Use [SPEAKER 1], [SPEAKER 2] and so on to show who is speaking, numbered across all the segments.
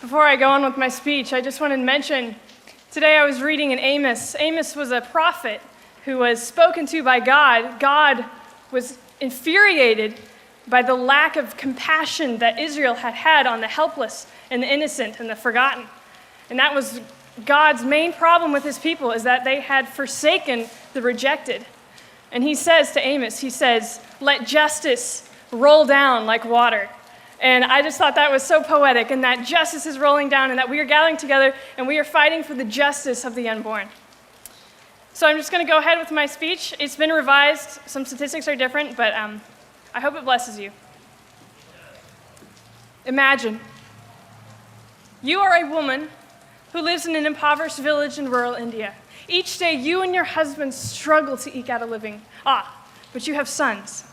[SPEAKER 1] Before I go on with my speech, I just wanted to mention, today I was reading in Amos. Amos was a prophet who was spoken to by God. God was infuriated by the lack of compassion that Israel had had on the helpless and the innocent and the forgotten. And that was God's main problem with his people, is that they had forsaken the rejected. And he says to Amos, he says, "Let justice roll down like water." And I just thought that was so poetic, and that justice is rolling down, and that we are gathering together, and we are fighting for the justice of the unborn. So I'm just going to go ahead with my speech. It's been revised. Some statistics are different, but I hope it blesses you. Imagine you are a woman who lives in an impoverished village in rural India. Each day, you and your husband struggle to eke out a living. But you have sons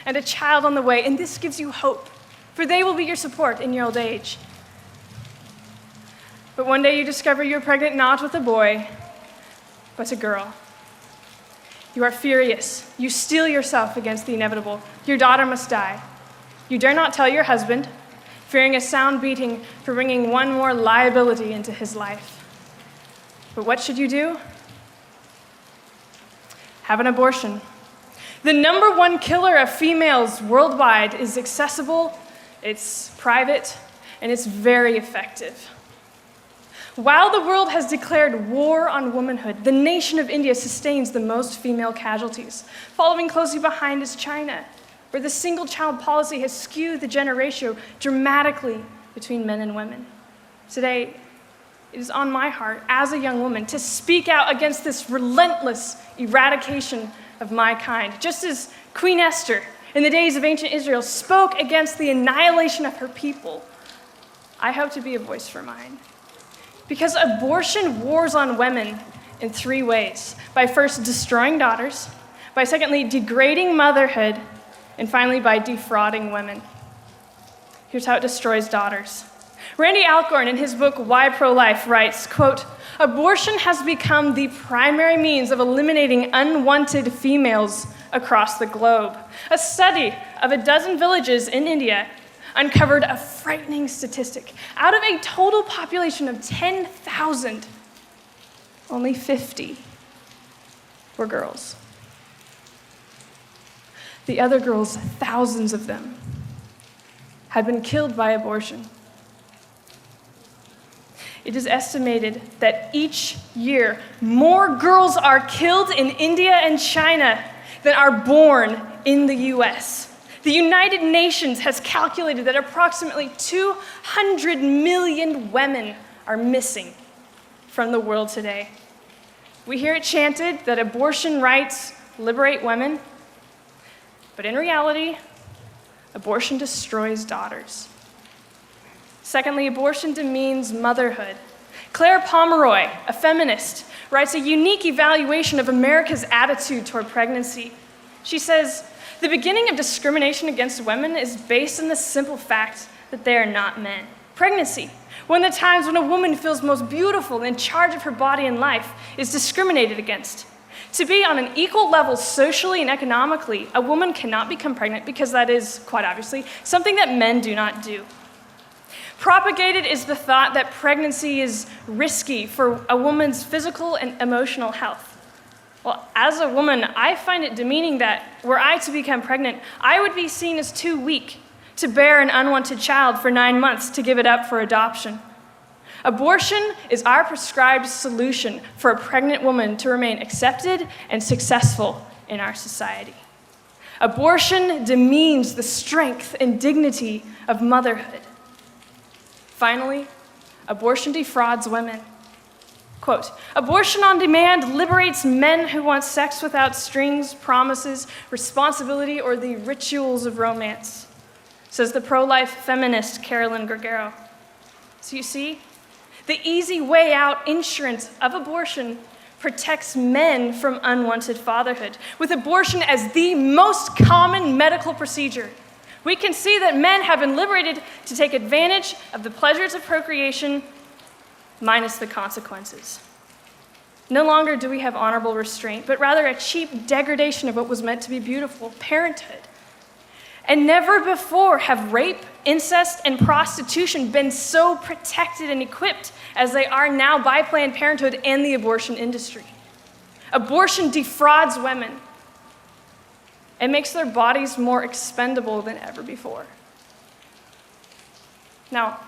[SPEAKER 1] and a child on the way, and this gives you hope, for they will be your support in your old age. But one day you discover you're pregnant not with a boy, but a girl. You are furious. You steel yourself against the inevitable. Your daughter must die. You dare not tell your husband, fearing a sound beating for bringing one more liability into his life. But what should you do? Have an abortion. The number one killer of females worldwide is accessible, it's private, and it's very effective. While the world has declared war on womanhood, the nation of India sustains the most female casualties. Following closely behind is China, where the single-child policy has skewed the gender ratio dramatically between men and women. Today, it is on my heart, as a young woman, to speak out against this relentless eradication of my kind, just as Queen Esther, in the days of ancient Israel, spoke against the annihilation of her people. I hope to be a voice for mine. Because abortion wars on women in three ways: by first destroying daughters, by secondly degrading motherhood, and finally by defrauding women. Here's how it destroys daughters. Randy Alcorn, in his book Why Pro-Life, writes, quote, "Abortion has become the primary means of eliminating unwanted females across the globe. A study of a dozen villages in India uncovered a frightening statistic. Out of a total population of 10,000, only 50 were girls. The other girls, thousands of them, had been killed by abortion. It is estimated that each year, more girls are killed in India and China than are born in the US. The United Nations has calculated that approximately 200 million women are missing from the world today. We hear it chanted that abortion rights liberate women, but in reality, abortion destroys daughters. Secondly, abortion demeans motherhood. Claire Pomeroy, a feminist, writes a unique evaluation of America's attitude toward pregnancy. She says, "The beginning of discrimination against women is based on the simple fact that they are not men. Pregnancy, one of the times when a woman feels most beautiful and in charge of her body and life, is discriminated against. To be on an equal level socially and economically, a woman cannot become pregnant because that is, quite obviously, something that men do not do. Propagated is the thought that pregnancy is risky for a woman's physical and emotional health. Well, as a woman, I find it demeaning that were I to become pregnant, I would be seen as too weak to bear an unwanted child for 9 months to give it up for adoption. Abortion is our prescribed solution for a pregnant woman to remain accepted and successful in our society. Abortion demeans the strength and dignity of motherhood. Finally, abortion defrauds women. Quote, "Abortion on demand liberates men who want sex without strings, promises, responsibility, or the rituals of romance," says the pro-life feminist Carolyn Gregero. So you see, the easy way out insurance of abortion protects men from unwanted fatherhood. With abortion as the most common medical procedure, we can see that men have been liberated to take advantage of the pleasures of procreation minus the consequences. No longer do we have honorable restraint, but rather a cheap degradation of what was meant to be beautiful, parenthood. And never before have rape, incest, and prostitution been so protected and equipped as they are now by Planned Parenthood and the abortion industry. Abortion defrauds women. It makes their bodies more expendable than ever before. Now,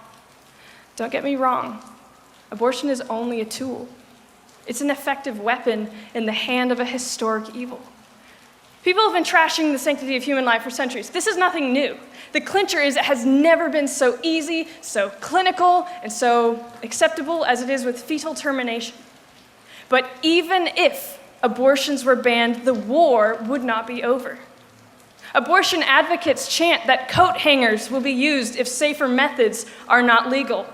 [SPEAKER 1] don't get me wrong. Abortion is only a tool. It's an effective weapon in the hand of a historic evil. People have been trashing the sanctity of human life for centuries. This is nothing new. The clincher is it has never been so easy, so clinical, and so acceptable as it is with fetal termination. But even if abortions were banned, the war would not be over. Abortion advocates chant that coat hangers will be used if safer methods are not legal.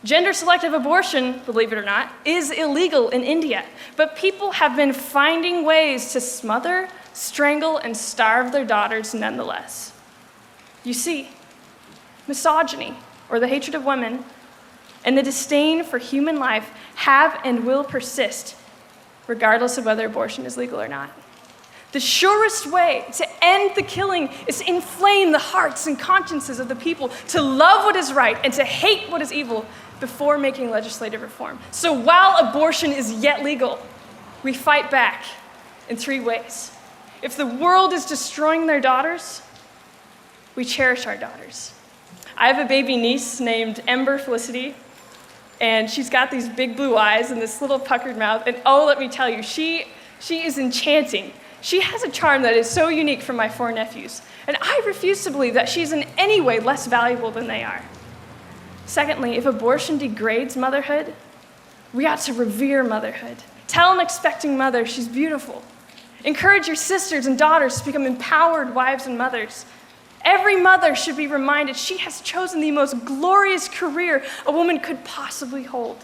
[SPEAKER 1] Gender-selective abortion, believe it or not, is illegal in India, but people have been finding ways to smother, strangle, and starve their daughters nonetheless. You see, misogyny, or the hatred of women, and the disdain for human life have and will persist, regardless of whether abortion is legal or not. The surest way to end the killing is to inflame the hearts and consciences of the people, to love what is right and to hate what is evil before making legislative reform. So while abortion is yet legal, we fight back in 3 ways. If the world is destroying their daughters, we cherish our daughters. I have a baby niece named Ember Felicity, and she's got these big blue eyes and this little puckered mouth, and oh, let me tell you, she is enchanting. She has a charm that is so unique from my 4 nephews, and I refuse to believe that she's in any way less valuable than they are. Secondly, if abortion degrades motherhood, we ought to revere motherhood. Tell an expecting mother she's beautiful. Encourage your sisters and daughters to become empowered wives and mothers. Every mother should be reminded she has chosen the most glorious career a woman could possibly hold.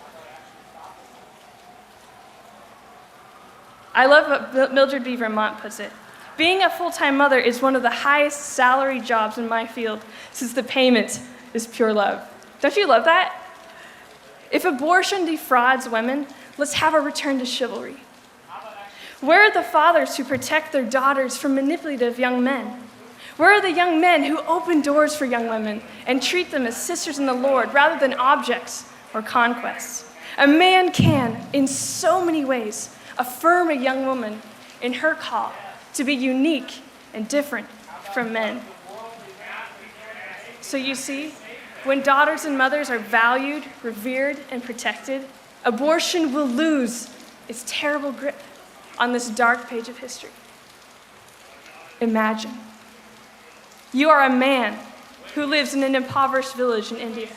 [SPEAKER 1] I love what Mildred B. Vermont puts it. Being a full-time mother is one of the highest salary jobs in my field, since the payment is pure love. Don't you love that? If abortion defrauds women, let's have a return to chivalry. Where are the fathers who protect their daughters from manipulative young men? Where are the young men who open doors for young women and treat them as sisters in the Lord rather than objects or conquests? A man can, in so many ways, affirm a young woman in her call to be unique and different from men. So you see, when daughters and mothers are valued, revered, and protected, abortion will lose its terrible grip on this dark page of history. Imagine, you are a man who lives in an impoverished village in India.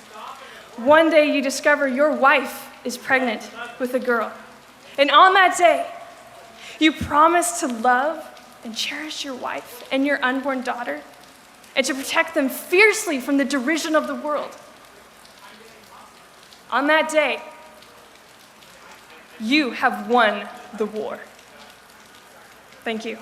[SPEAKER 1] One day you discover your wife is pregnant with a girl. And on that day, you promise to love and cherish your wife and your unborn daughter, and to protect them fiercely from the derision of the world. On that day, you have won the war. Thank you.